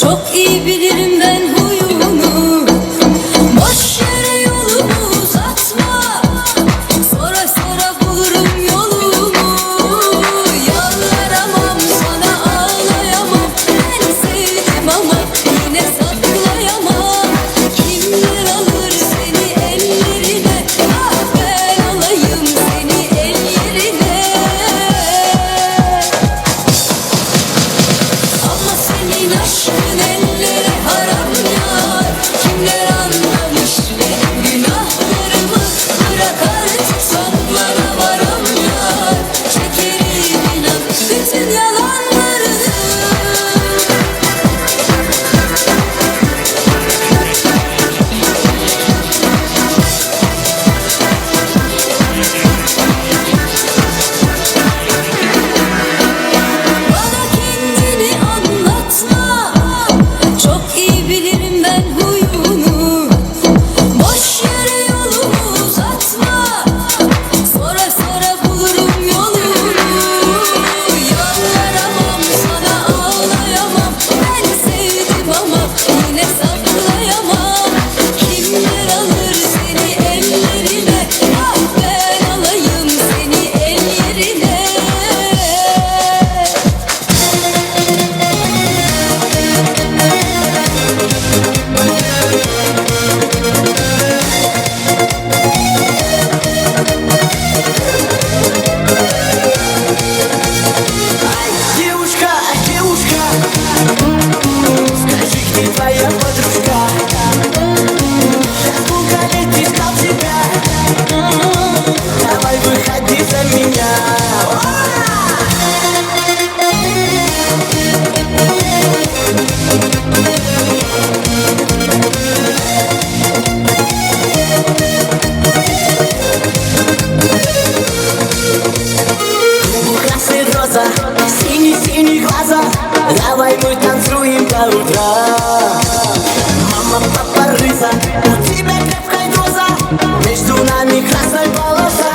Çok iyi bilirim ben huyunu. Boş yere yolumu uzatma. Sonra sonra bulurum yolumu. Yalvaramam sana, ağlayamam. Ben sevdim ama yine saklayamam. Kimler alır seni ellerine? Ah ben alayım seni el yerine. Ama senin aşkın ellere haram yar. Kimler anlamış benim günahlarımı? Bırak artık sonlara varam yar. Çekerim inan bütün yalanlarını. Bana kendini anlatma. Çok iyi bilirim ben huyunu. Boş yere yolumu uzatma. Sonra sonra bulurum yolumu. Yalvaramam sana, ağlayamam. Ben sevdim ama yine saklayamam. Kimler alır seni ellerine? Ah ben alayım seni el yerine. Девушка, девушка, скажи, где твоя подружка? Я сколько лет искал тебя. Давай выходи за меня. Красная роза, синий-синий глаза. Давай мы танцуем до утра. Мама, папа, рыза, у тебя крепкая доза. Между нами красная полоса.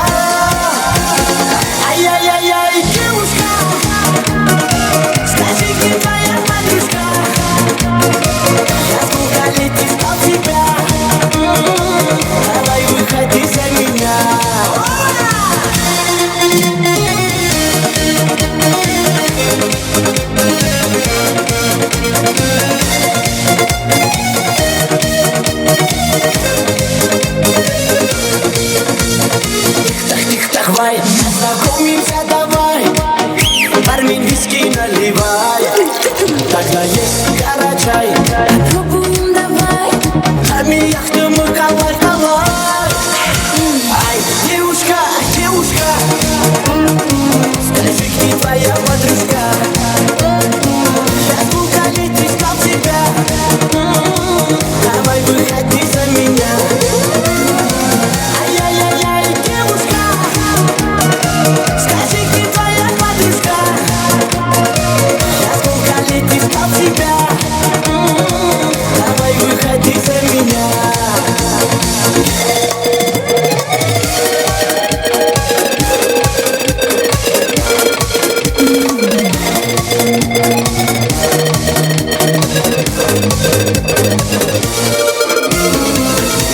Ай-яй-яй-яй, девушка, скажи, где твоя подружка? Я сколько лет искал тебя. Давай выходи за меня. Давай, познакомимся, давай. Бармен виски наливай. Тогда есть карачай. Попробуем давай. Нами яхту мы калай-калай. Ай, девушка, девушка, скажи, где твоя подружка? Я сколько лет искал тебя. Давай выходи за меня. Ай-яй-яй-яй, девушка, скажи, где твоя подружка? Я сколько лет искал тебя. Давай выходи за меня.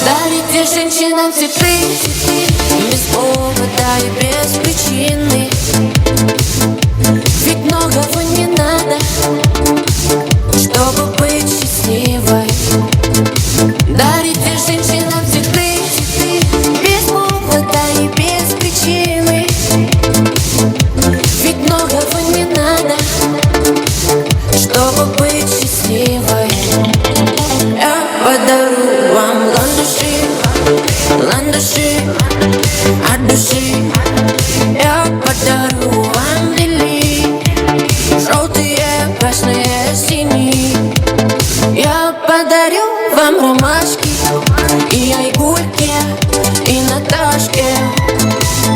Дарите женщинам цветы без повода и без причины. Ведь многого не надо, чтобы быть счастливой. Дарите женщинам цветы без повода и без причины. Ведь многого не надо, чтобы быть счастливой. Я подарю вам ландыши, ландыши от души. Я подарю вам лилии, желтые, красные, синие. Я подарю вам ромашки и айгульки, и Наташке.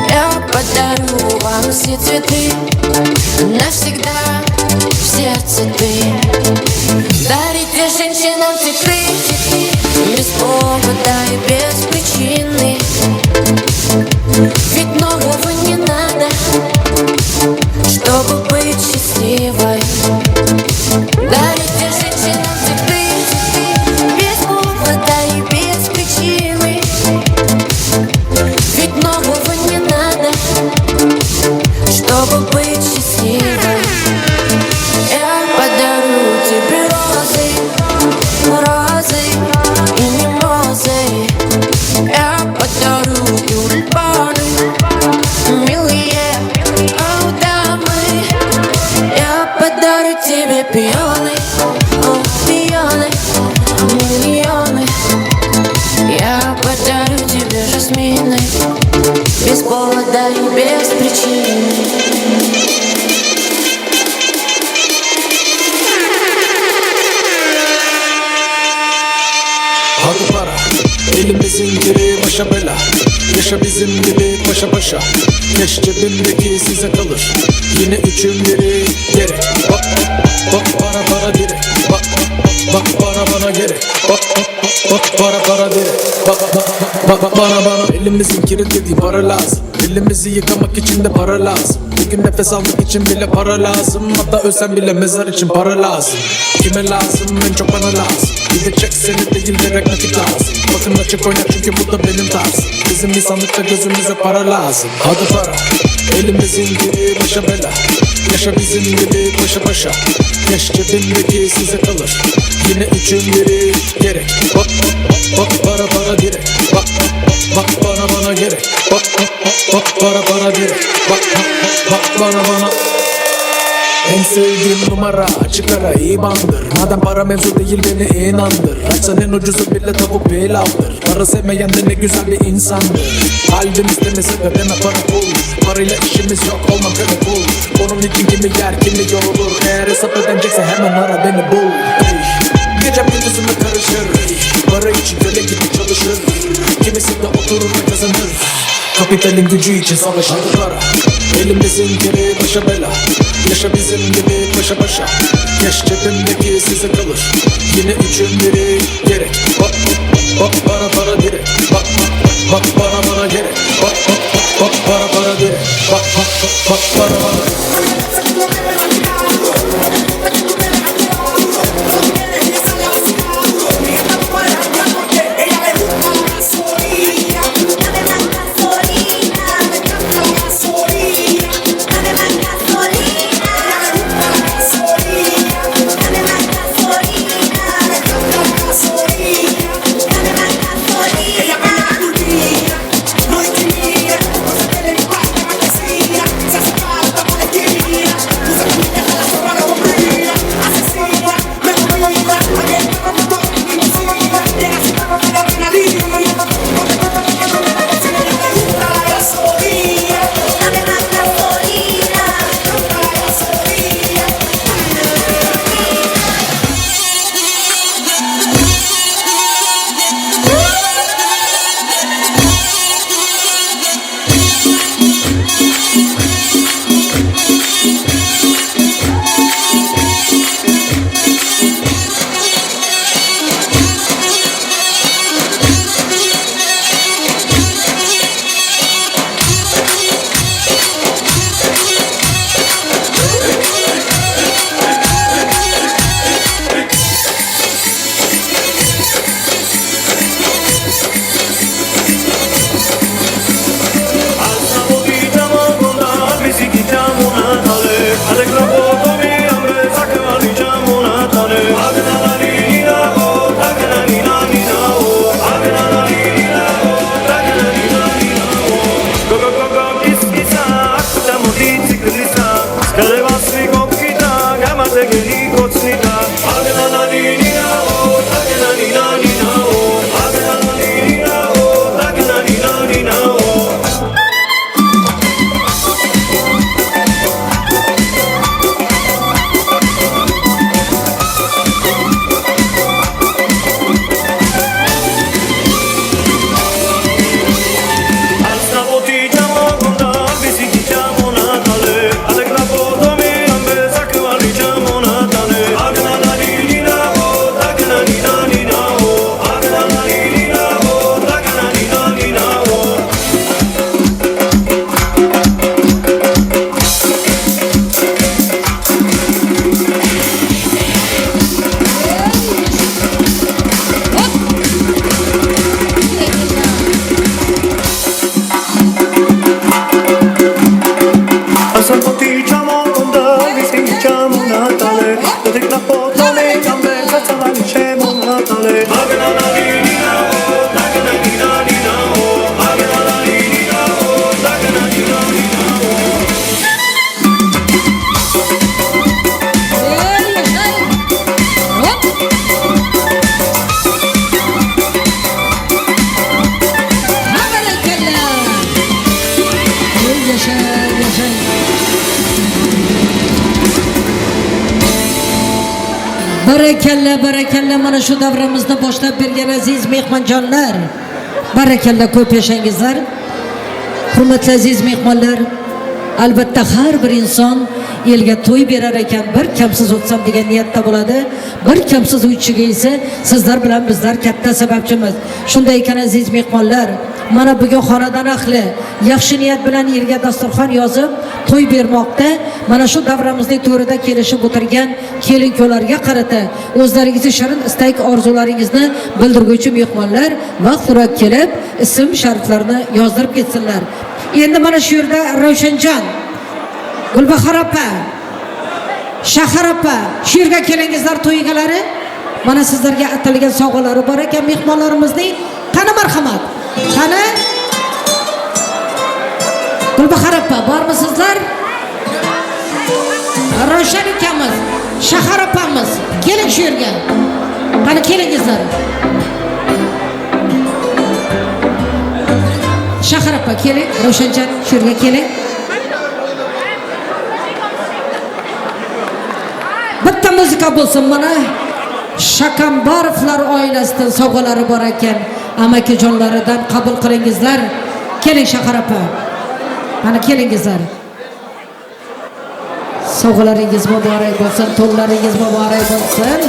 Я подарю вам все цветы, навсегда в сердце ты. Дарите женщинам цветы без повода и без причины. Ведь многого не надо, чтобы быть счастливой. Дарите женщинам тебе пионы, о, пионы, миллионы. Я подарю тебе жасмины, без повода и без причины. Hadi para, elimizin biri başa bela. Yaşa bizim gibi paşa paşa. Keş cebimdeki size kalır. Yine üçün biri gerek. Bak, bak para para direkt. Bak, bak para bana gerek. Bak, bak para para direkt. Bak bana elimizin kiri dediği para lazım. Elimizi yıkamak için de para lazım. Bugün nefes almak için bile para lazım. Hatta ölsem bile mezar için para lazım. Kime lazım? En çok bana lazım. Gidecek seni değil direkt nakit lazım. Bakın açık oyna çünkü bu da benim tarzım. Bizim insanlıkta gözümüze para lazım. Hadi para, elimizin gibi başa bela. Yaşa bizim gibi paşa paşa. Keş cebimdeki size kalır. Yine üçün biri gerek. Bak, bak para para direkt. Bak, bak bana gerek. Bak, bak para para direkt. Bak, bak bana. En sevdiğim numara açık ara imandır. Madem para mevzu değil beni inandır. Açsan en ucuzu bile tavuk pilavdır. Para sevmeyen de ne güzel bir insandır. Kalbimizde ne sebebine para bul. Parayla işimiz yok olmam köle bul. Onun için kimi yer kimi yorulur. Eğer hesap ödenecekse hemen ara beni bul. Ey, gecem gündüzüme karışır. Para için köle gibi çalışır. Kimisi de oturur ve kazanır. Kapitalin gücü için savaşır. Para, elimizin geri başa bela. Yaşa bizim gibi paşa paşa. Keş cebimdeki size kalır. Yine üçün biri gerek. Bak, bak para para direkt. Bak, bak bana gerek. Bak, bak para para direkt. Bak, bak bana. Barakalla, barakalla, mana shu davrimizni boshlab bergan aziz mehmonjonlar. Barakalla, ko'p yashangizlar. Hurmatli aziz mehmonlar, albatta har bir inson elga to'y berar ekan, bir kamsiz o'tsam degan niyatda bo'ladi. Bir kamsiz uychiga esa sizlar bilan bizlar katta sababchimiz. Shunday ekan aziz mehmonlar, mana bugun xonadon ahli yaxshi niyat bilan elga dasturxon yozib to'y bermoqda. Mana shu davramizning to'rida kelishib o'tirgan kelin-kuyovlarga qarata o'zlaringizni shirin istak orzularingizni bildirguvchi mehmonlar vaqt so'rab kelib ism shartlarini yozdirib ketsinlar. Endi mana shu yerda Ravshanjon, Gulbahor opa, Shahar opa, shu yerga kelingizlar to'y egalari. Mana sizlarga atalgan sovg'alari bor ekan mehmonlarimizning. Qani marhamat. Qani? Gulbahor opa, bormisizlar? Ravshan ukamiz, Shahar opamiz, keling shu yerga. Qani kelingizlar. Shahar opa keling, Ravshanjon shu yerga keling. Bitta muzika bo'lsin mana. Shakambarovlar oilasidan sovg'alari bor ekan. Amakijonlaridan qabul qilingizlar. Keling Shahar opa. Mana kelingizlar. Sovg'alaringiz muborak bo'lsin, to'llaringiz muborak bo'lsin.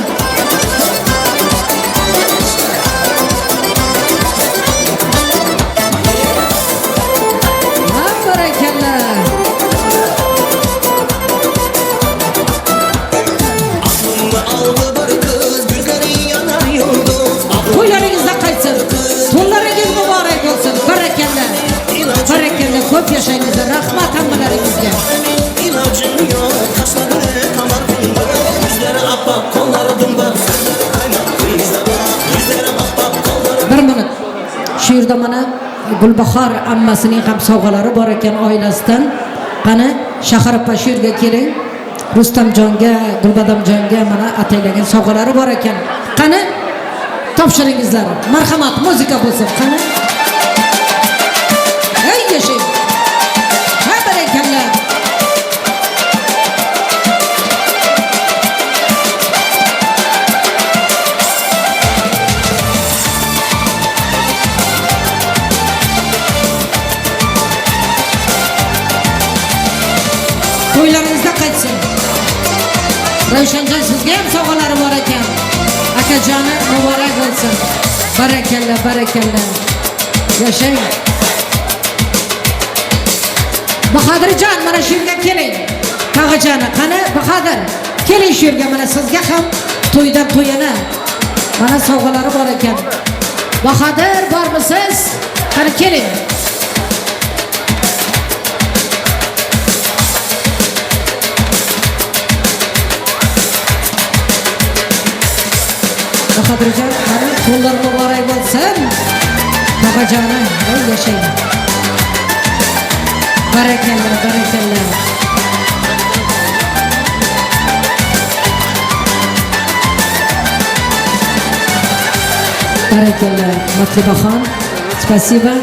Ko'p yashangizlar, rahmat hammalaringizga. İlacım yok, kaşları kamar kumbar, yüzleri appak, kolları dumbar. Bir minut. Shu yerda mana Gulbahor ammasining ham sovg'alari bor ekan oilasidan. Qani Shahar opa shu yerga keling. Rustamjonga, Gulbadamjonga mana ataylagan sovg'alari bor ekan. Qani topshiringizlar. Marhamat, muzika bo'lsin. Qani? Ey yashang. To'ylaringizda qaytsin. Ravshanjon sizga ham sovg'alari bor ekan. Akajoni muborak bo'lsin. Barakalla, barakalla. Yashang. Bahodirjon, mana shu yerga keling. Tog'ajoni, qani Bahodir? Keling shu yerga, mana sizga ham to'ydan to'yana. Mana sovg'alari bor ekan. Bahodir, bormisiz? Qani keling. Bahodirjon, qani to'ylar muborak bo'lsin. Tog'ajoni, yashang. Barakalla, barakalla. Barakalla, Matlibaxon. Spasiba.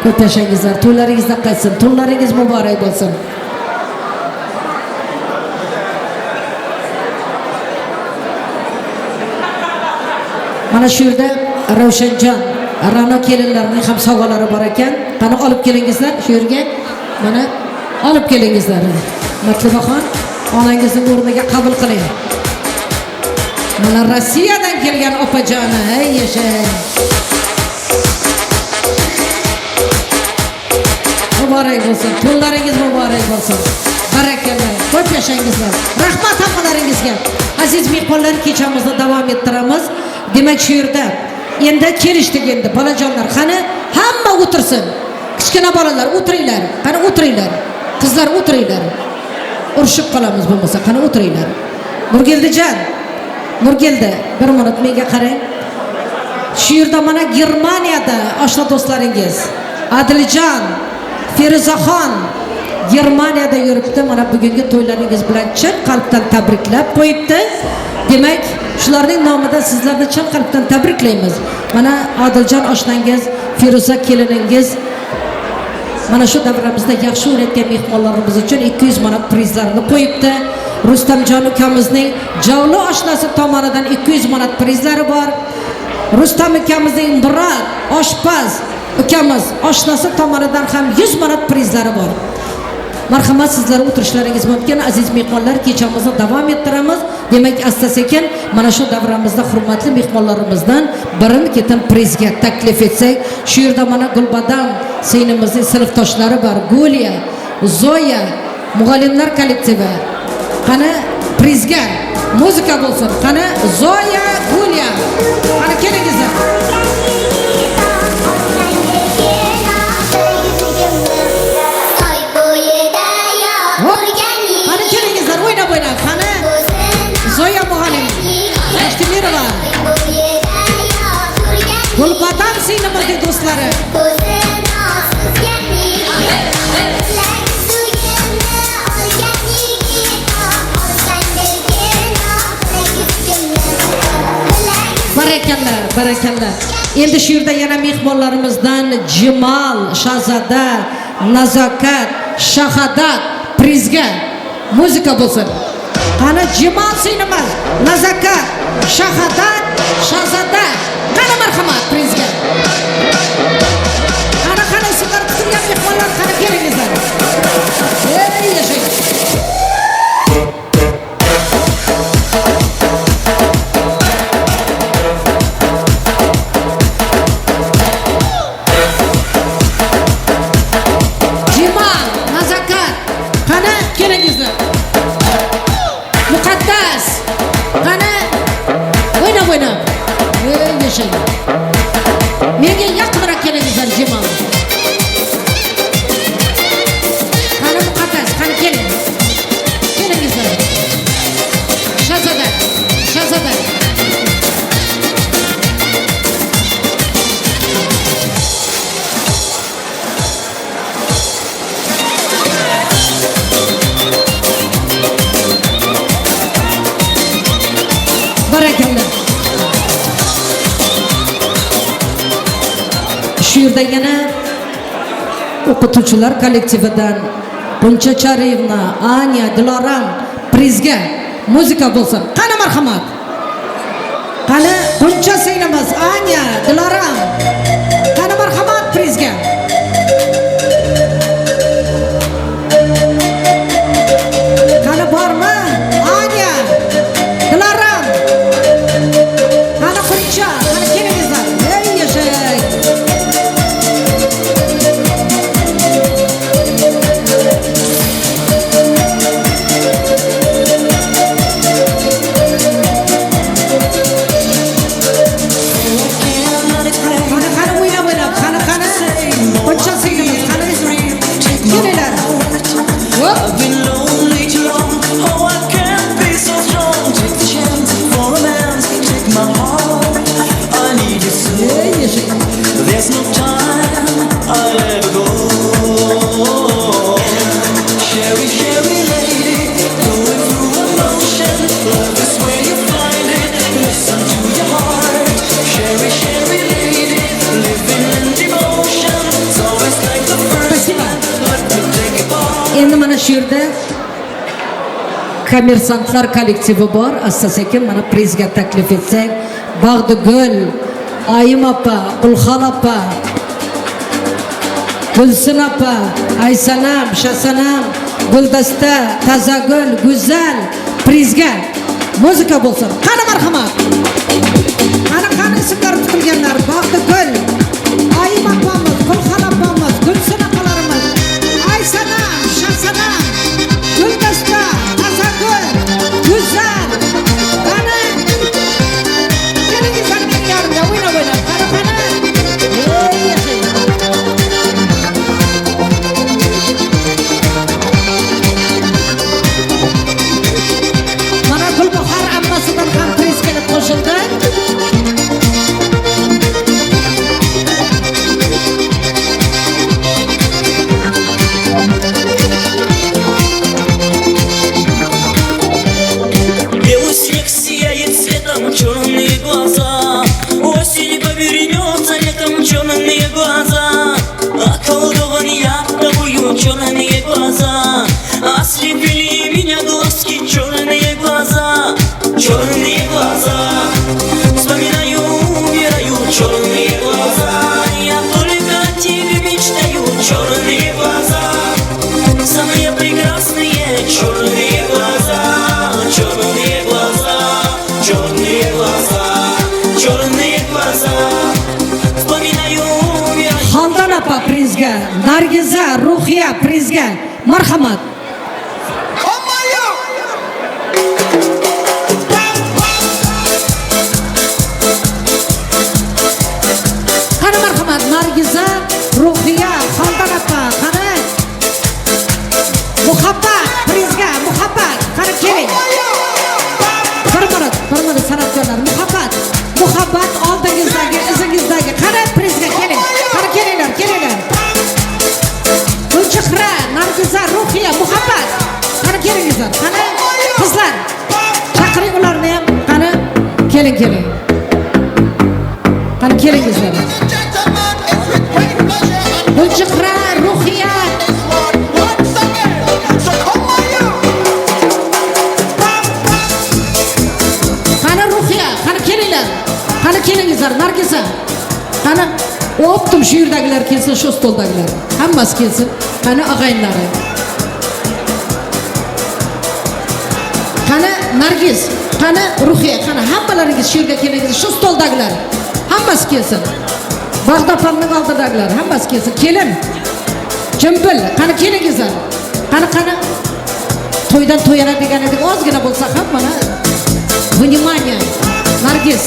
Ko'p yashangizlar. To'ylaringizda qaytsin. To'ylaringiz muborak bo'lsin. Mana shu yerda Ravshanjon, Ra'no kelinlarning ham sovg'alari bor ekan. Qani olib kelingizlar shu yerga. Mana olib kelingizlar. Matlibaxon, onangizning o'rniga qabul qiling. Mana Rossiyadan kelgan opajoni, ey yashang. Muborak bo'lsin, to'llaringiz muborak bo'lsin. Barakalla, ko'p yashangizlar. Rahmat hammalaringizga. Aziz mehmonlar, kechamizni davom ettiramiz. Demak, shu yerda endi kelishdik endi bolajonlar. Qani hamma o'tirsin. Kichkina bolalar o'tiringlar. Qani o'tiringlar. Qizlar o'tiringlar. Urishib qolamiz bo'lmasa, qani o'tiringlar. Nurgildijon, Nurgildi, bir minut menga qarang. Shu yerda mana Germaniyada oshna do'stlaringiz Adiljon, Feruzaxon Germaniyada yuribdi. Mana bugungi to'ylaringiz bilan chin qalbdan tabriklab qo'yibdi. Demak, shularning nomidan sizlarni chin qalbdan tabriklaymiz. Mana Adiljon oshnangiz, Feruza keliningiz mana shu davramizda yaxshi o'rgatgan mehmonlarimiz uchun 200 manat prizlarni qo'yibdi. Rustamjon ukamizning Javlo oshnasi tomonidan 200 manat prizlari bor. Rustam ukamizning Murod oshpaz ukamiz oshnasi tomonidan ham 100 manat prizlari bor. Marhamat, sizlar o'tirishlaringiz mumkin. Aziz mehmonlar, kechamizni davom ettiramiz. Demak, asta-sekin mana shu davramizda hurmatli mehmonlarimizdan birin-ketin prizga taklif etsak, shu yerda mana Gulbadam sinimizning sinfdoshlari bor. Guliya, Zoya, muallimlar kollektivi. Qani prizga muzika bo'lsin. Qani Zoya, Guliya. Qani kelingizlar. Zoya muallim, Eshtimirova, Gulbadam sinimizning do'stlari. Barakalla, barakalla. Endi shu yerda yana mehmonlarimizdan Jimal, Shahzoda, Nazokat, Shahodat prizga muzika bo'lsin. Qani Jimal sinimiz, Nazokat, Shahodat, Shahzoda. Qani marhamat prizga. Qani sizlar kutilgan mehmonlar, qani kelingizlar. Ey yashang. Menga yaqinroq kelingizlar Jimal. Qani Muqaddas, qani keling. Kelingizlar. Shahzoda, Shahzoda. Barakallah. Shu yerda yana o'qituvchilar kollektividan Buncha Chariyevna, Anya, Diloram prizga muzika bo'lsin. Qani marhamat. Qani Buncha sinimiz, Anya, Diloram. Qani marhamat prizga. Qani bormi? Anya, Diloram. Qani Buncha, qani kelingizlar. Ey yashang. There's no time, I'll ever go. Sherry, Sherry lady, going through emotion. Love is where you find it. Listen to your heart. Sherry, Sherry lady, living in devotion. It's always like the first time. Let me take it all. Endi mana shu yerda kommersantlar kollektivi bor. Asta-sekin mana prizga taklif etsak, Bag'dugul, Ayim opa, Gulxon opa, Gulsin opa, Aysanam, Shasanam, Guldasta, Tazagul, Guzal prizga muzika bo'lsin. Qani marhamat. Qani ismlar tutilganlar, Bag'dugul, Ayim opamiz, Gulxon opamiz, Gulsin opalarimiz, Aysanam, Shasanam, Guldasta, Tazagul, Guzal. Qani kelingizlar meni yonimga o'ynab. Mana Gulbahor ammasidan ham priz kelib qo'shildi. Белый снег сияет цветом, черные глаза. Осень повернется летом, черные глаза. Околдован я тобою, черные глаза. Ослепили меня глазки черные. prizga, Nargiza, Ruhiya prizga. Marhamat. Qani marhamat, Nargiza, Ruhiya, Xoldan opa, qani. Muhabbat prizga, muhabbat. Qani keling. Bir minut san'atkorlar, muhabbat oldingizdagi, izingizdagi. Qani prizga keling. Qani kelinglar. Gulchehra, Nargiza, Ruhiya, muhabbat. Qani kelingizlar. Qani qizlar. Chaqiring ularni ham. Qani keling. Qani kelingizlar. Gulchehra, Ruhiya. Qani Ruhiya, qani kelinglar. Qani kelingizlar, Nargiza. Qani o'ptim shu yerdagilar kelsin, shu stoldagilar. Hammasi kelsin. Qani og'aynlari. Qani Nargiz, qani Ruhiya, qani hammalaringiz shu yerga kelingiz, shu stoldagilar. Hammasi kelsin. Bag'dopamning oldidagilar, hammasi kelsin. Kelin. Jimbil, qani kelingizlar. Qani to'ydan to'yana degan edik, ozgina bo'lsa ham mana. Vнимание. Nargiz.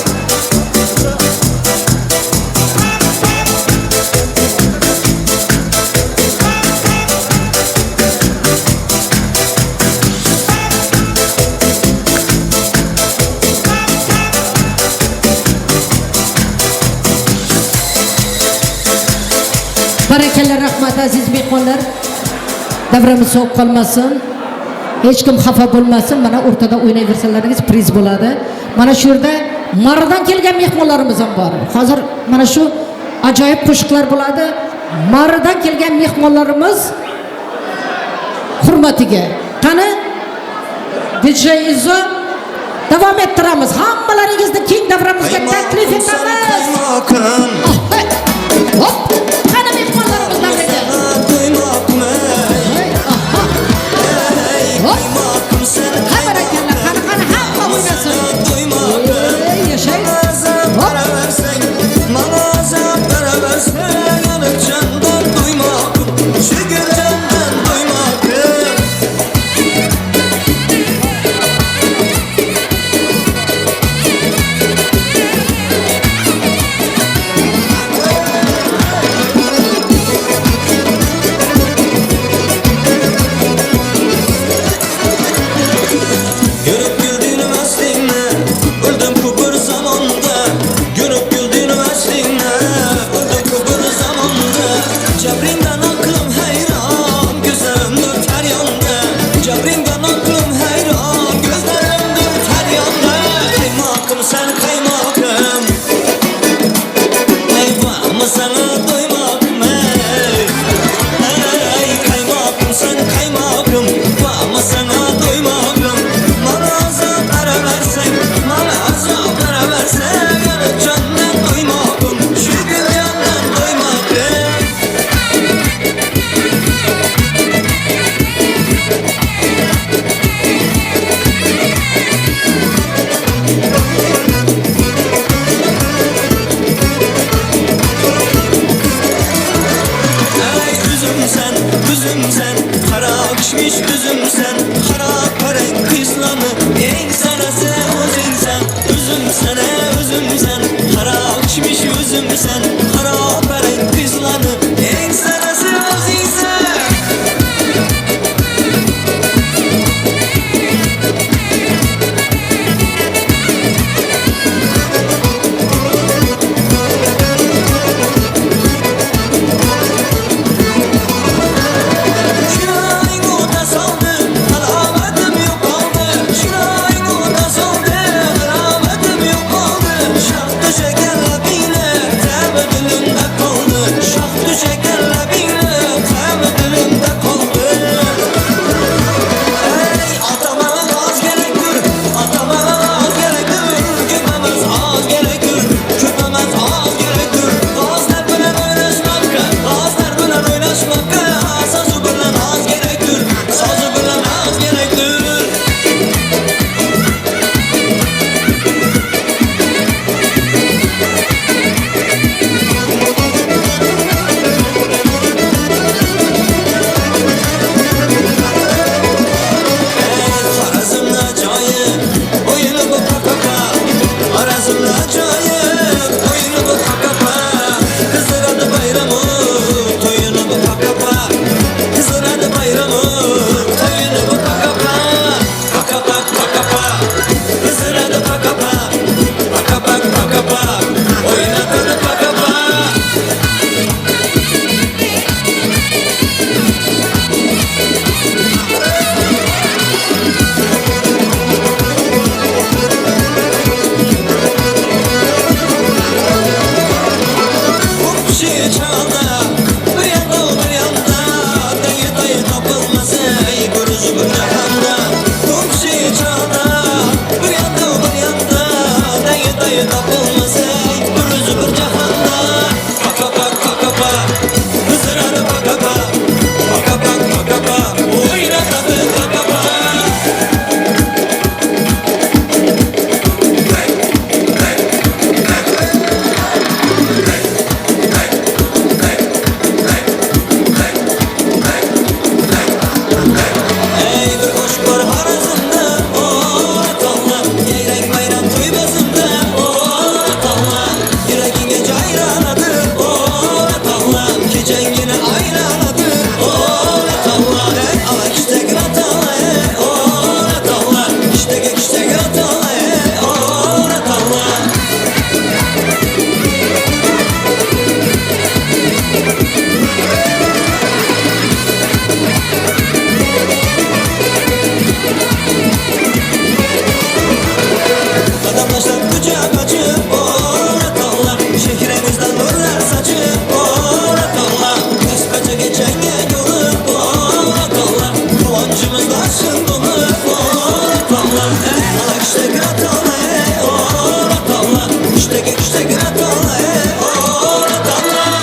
Barakalla, rahmat aziz mehmonlar. Davramiz sovuq qolmasin. Hech kim xafa bo'lmasin. Mana o'rtada o'ynayversalaringiz priz bo'ladi. Mana shu yerda Mardan kelgan mehmonlarimiz ham bor. Hozir mana shu ajoyib qo'shiqlar bo'ladi. Mardan kelgan mehmonlarimiz hurmatiga. Qani DJ Izzo davom ettiramiz. Hammalaringizni keng davramizga taklif etamiz. Hop! Qani mehmonlarimiz davriga. Hop! Barakalla, qani hamma o'ynasin. Yashaymiz. Hop! işte gratole, oh ratalla. İşte gratole, oh ratalla.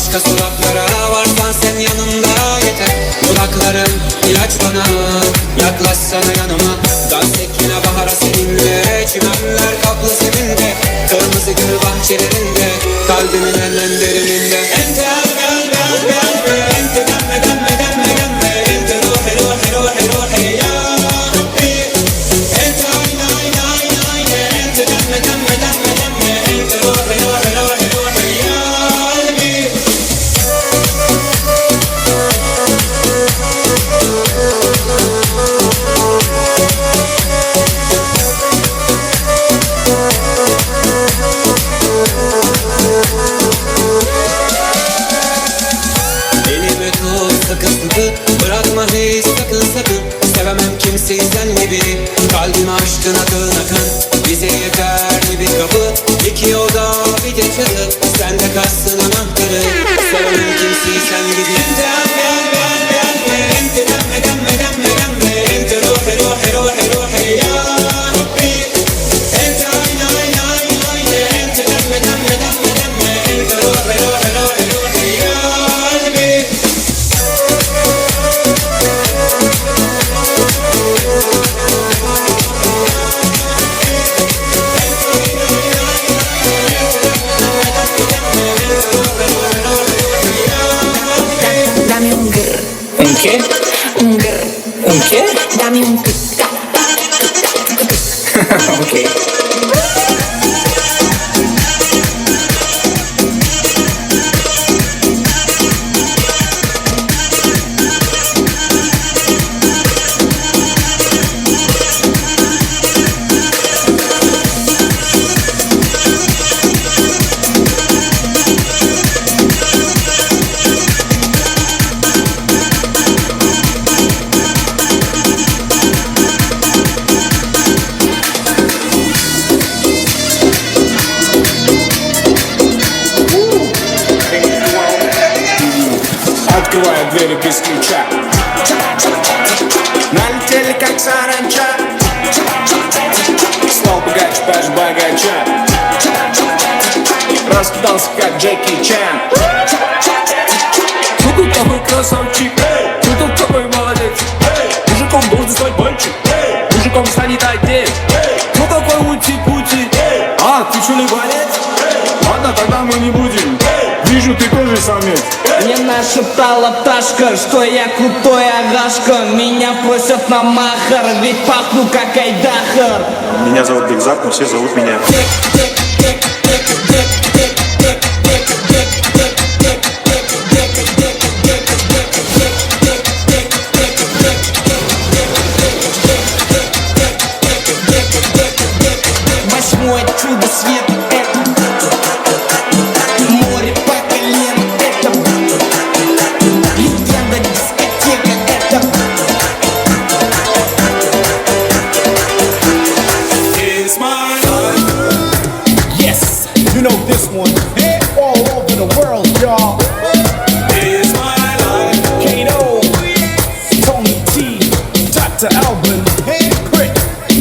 başka sokaklara, varsan sen yanımda yeter. Kulaklarım ilaç bana, yaklaşsana yanıma. Dans et yine bahara seninle, çimenler kaplı seninle. Kırmızı gül bahçelerinde, kalbimin en derininde. Ente gel gel gel gel, ente demme demme demme demme, ente ruhi ruhi ruhi ruhi ya Rabbi. Ente ayna ayna ayna ayna, ente demme demme demme demme, ente ruhi ruhi ruhi ruhi ya Rabbi. Elimi tut sıkı sıkı, bırakma hiç sakın sakın. Sevemem kimseyi sen gibi, kalbimi aşkın akın akın. Bize yeterli bir kapı, iki oda bir de çatı. Sen de kalsın anahtarı, sevemem kimseyi sen gibi. Gel gel gel gel gel, ente demme demme demme demme, ente ruhi ruhi ruhi ruhi ya Rabbi. Ente ayna ayna ayna ayna, ente demme demme demme demme, ente ruhi ruhi ruhi ruhi ya Rabbi. Dame un grr, ¿Un qué? un grr, ¿Un qué? dame un grr. Ok. Открываю двери без ключа. Налетели как саранча. Стал богаче, даже богача. Раскидался как Джеки Чан. Кто тут такой красавчик? Кто тут такой молодец? Мужиком должен стать мальчик. Мужиком станет отец. Кто такой ути-пути? А, ты что, ливанец? Ладно, тогда мы не будем. Вижу, ты тоже самец. Мне нашептала пташка, что я крутой агашка. Меня просят на махар, ведь пахну как айдахар. Меня зовут Бигзак, но все зовут меня. Восьмое чудо света — это море по колено, это легенда дискотека, это It's my life. Yes, you know this one. All over the world, y'all. It's my life. Kano, Tony T, Dr. Alban, Crit,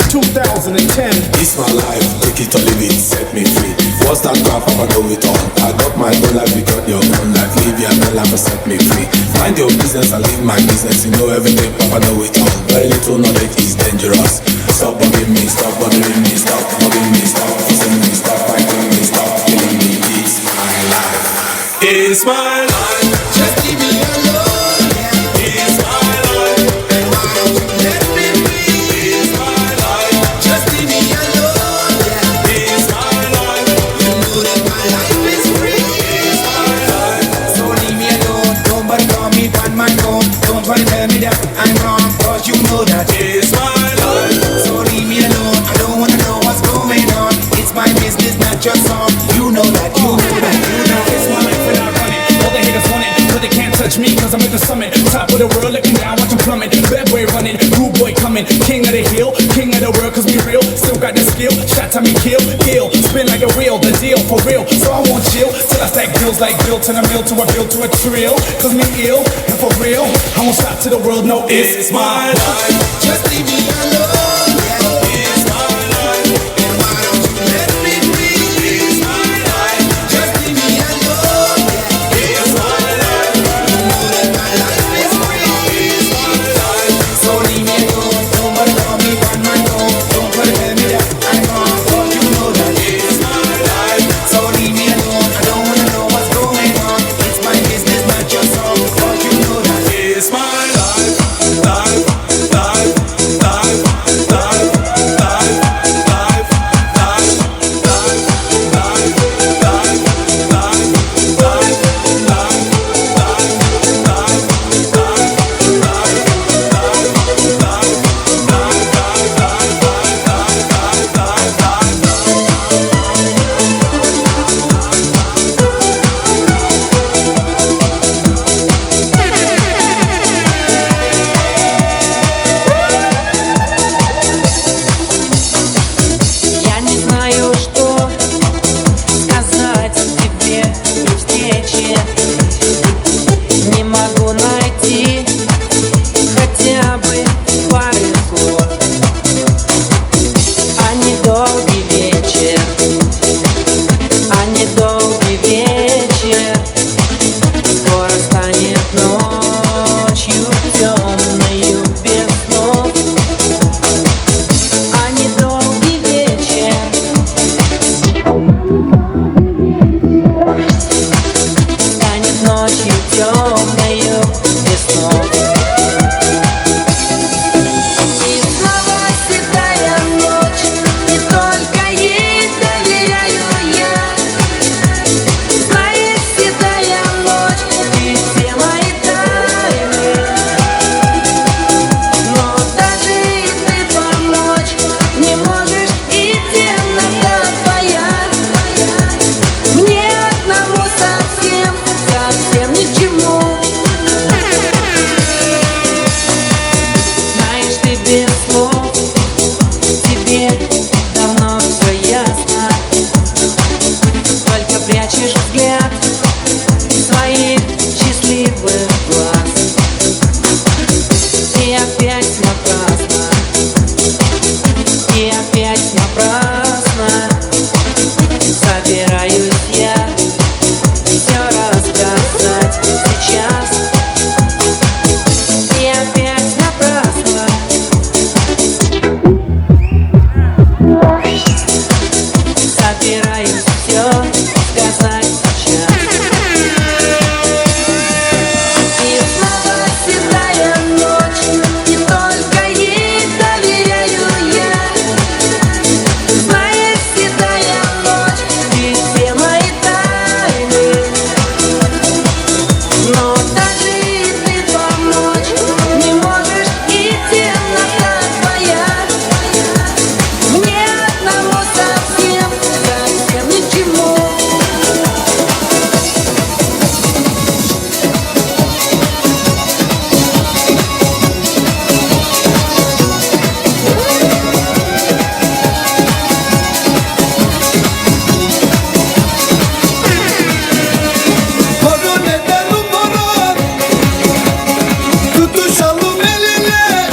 2010. It's my life, take it or leave it, set me free. What's that crap, Papa, do it all. I got my own life, you got your own life. Live your own life and set me free. Mind your business, I live my business. You know everything, Papa, know it all. Very little knowledge is dangerous. Stop bugging me, stop bothering me, stop bugging me, stop forcing me, stop fighting me, stop killing me. It's my life. It's my life. Just leave me alone. It's my life. And why don't you let me be? It's my life. Just leave me alone. It's my life. You know that my life is free. It's my life. So leave me alone. Nobody call me on my phone. Don't try to tell me that I'm wrong, 'cause you know that. It's my life. So leave me alone. I don't wanna know what's going on. It's my business, not your song. You know that. You know that. You know that. It's my life and I run it. All the haters want it, but they can't touch me cause I'm at the summit. Top of the world, looking down, watch them plummet. Bad boy running, rude boy coming. King of the hill, king of the world cause we real. Still got the skill, shot time me kill. Spin like a reel, the deal for real. So I won't chill till I stack bills like Bill. Turn a mill to a bill to a trill. Cause me ill, and for real, I won't stop to the world, no It's my life. Just leave me alone. It's my life. And why don't you let me be? It's my life. Just leave me alone. It's my лишь взгляд своих счастливых глаз. И опять напрасно, и опять напрасно собираюсь я все рассказать сейчас. И опять напрасно собираюсь все сказать сейчас. И снова седая ночь, не только ей доверяю я. Знаешь, седая ночь, ты все мои тайны. Но даже и ты помочь не можешь, и темнота твоя мне одному совсем, совсем ни к чему. Horon ederim horon, tutuşalım el ele.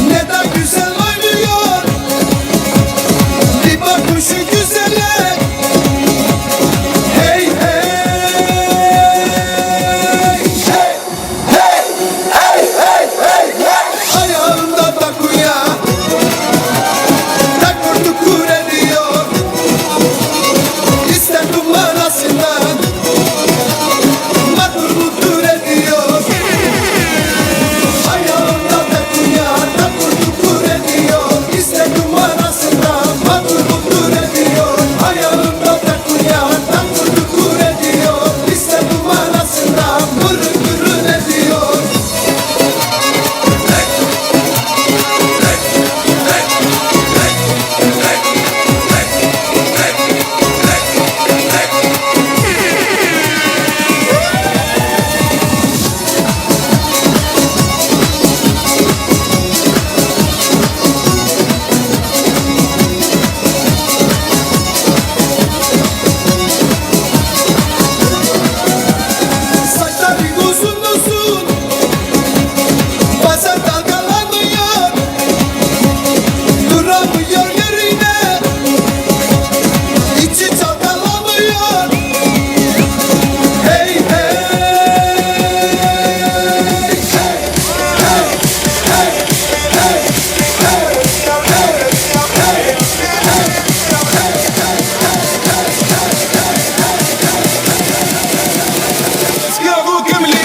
Ne de güzel oynuyor bir bakışı güzele. Hey hey hey hey hey hey hey hey. Ayağında takuya takır tukur ediyor. İster numarasından matur mutur ediyor. Ayağında takuya takır tukur ediyor. İster numarasından matur mutur ediyor. Ayağında takuya takır tukur ediyor. İster numarasından mırın mırın ediyor. Saçları uzun uzun, bazen dalgalanıyor, duramıyor yerine, içi çalkalanıyor. Hey hey hey hey hey Скаву камли.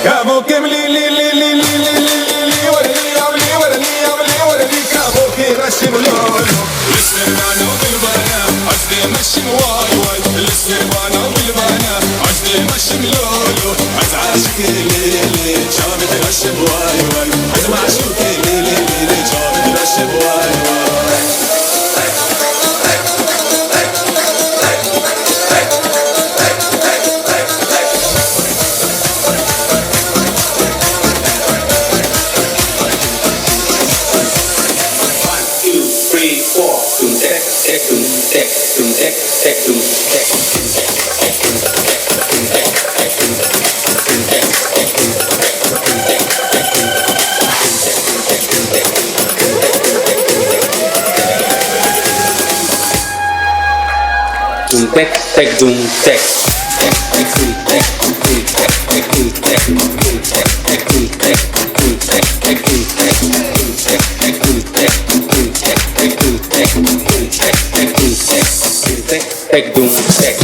Кабо кемли ли ли ли ли ли ли ли ли ورلي عملي ورلي عملي ورلي كابو كي رشم لولو السربانة والبانا عزدي مشم واي واي السربانة والبانا عزدي مشم لولو عز عاشق ليلي شابت رشم واي واي عز معشوق ليلي ليلي شابت رشم واي واي Tek tek dum tek. Tek dum tek.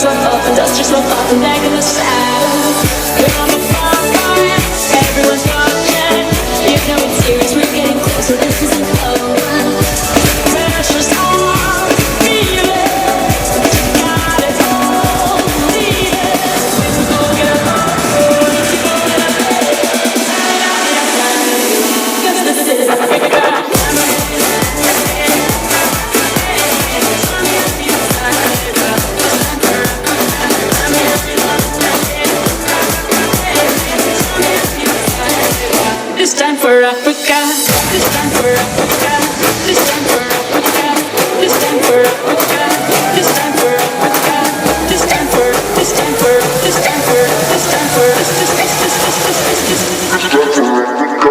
so open, dust just won't off the negative side. We're on the front line, everyone's watching. You know it's serious, we're getting closer, this isn't over. Pressure's on, feel it. Got it all, need it. We're gonna get on, cause this is a big time. This time for Africa. This time for Africa. This time for Africa. This time for Africa. This time for Africa. This time for. This time for. This time for. This time for. This time for Africa.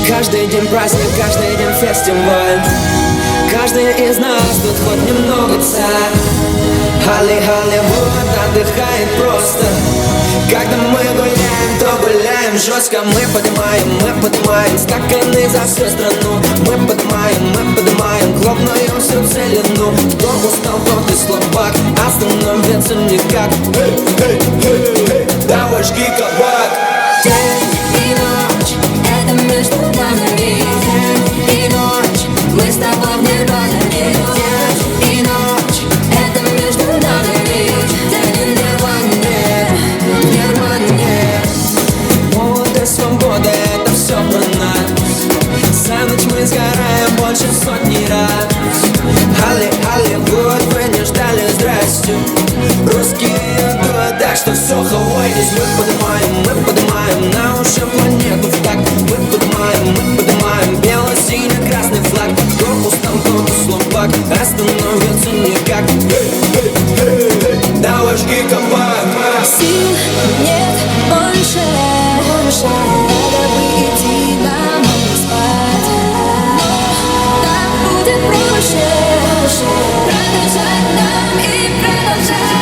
Каждый день праздник, каждый день фестиваль. Каждый из нас тут хоть немного царь. Холливуд отдыхает просто. Когда мы гуляем, то гуляем жестко. Мы поднимаем стаканы за всю страну. Мы поднимаем главную всю целину. Кто устал, тот и слабак, остановиться никак. Давай жги кабак. День и ночь, это между нами. День и ночь, мы с тобой в нирване. День и ночь, это между нами. День и нирване. Мода, свобода, это все про нас. За ночь мы сгораем больше сотни раз. Холливуд, вы не ждали, здрасте. Русские идут, так что все хавайтесь. Мы поднимаем на уши планету в такт. Мы поднимаем бело-синий-красный флаг. Кто устал, тот и слабак, остановиться никак. Давай жги кабак. Сил нет больше, надо бы идти домой спать. Но так будет проще, продолжать нам и продолжать.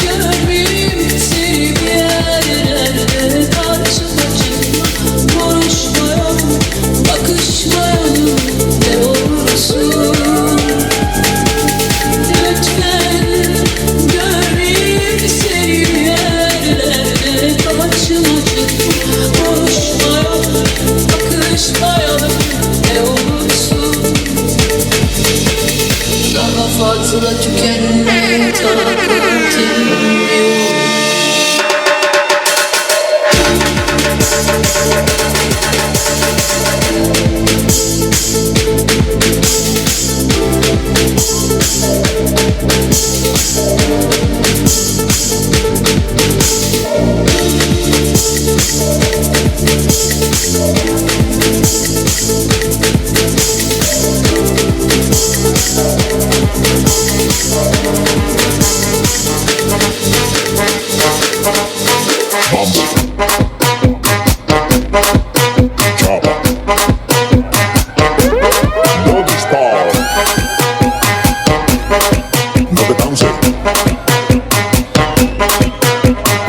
Görmeyeyim seni bir yerlerde karşı karşıya. Konuşmaya bakış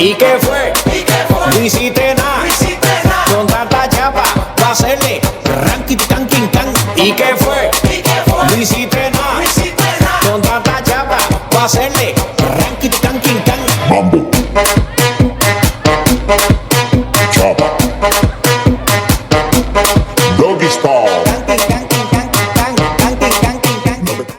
¿Y qué fue? No hiciste nada. Con tanta chapa, va a hacerle ranking, tanking, can. ¿Y qué fue?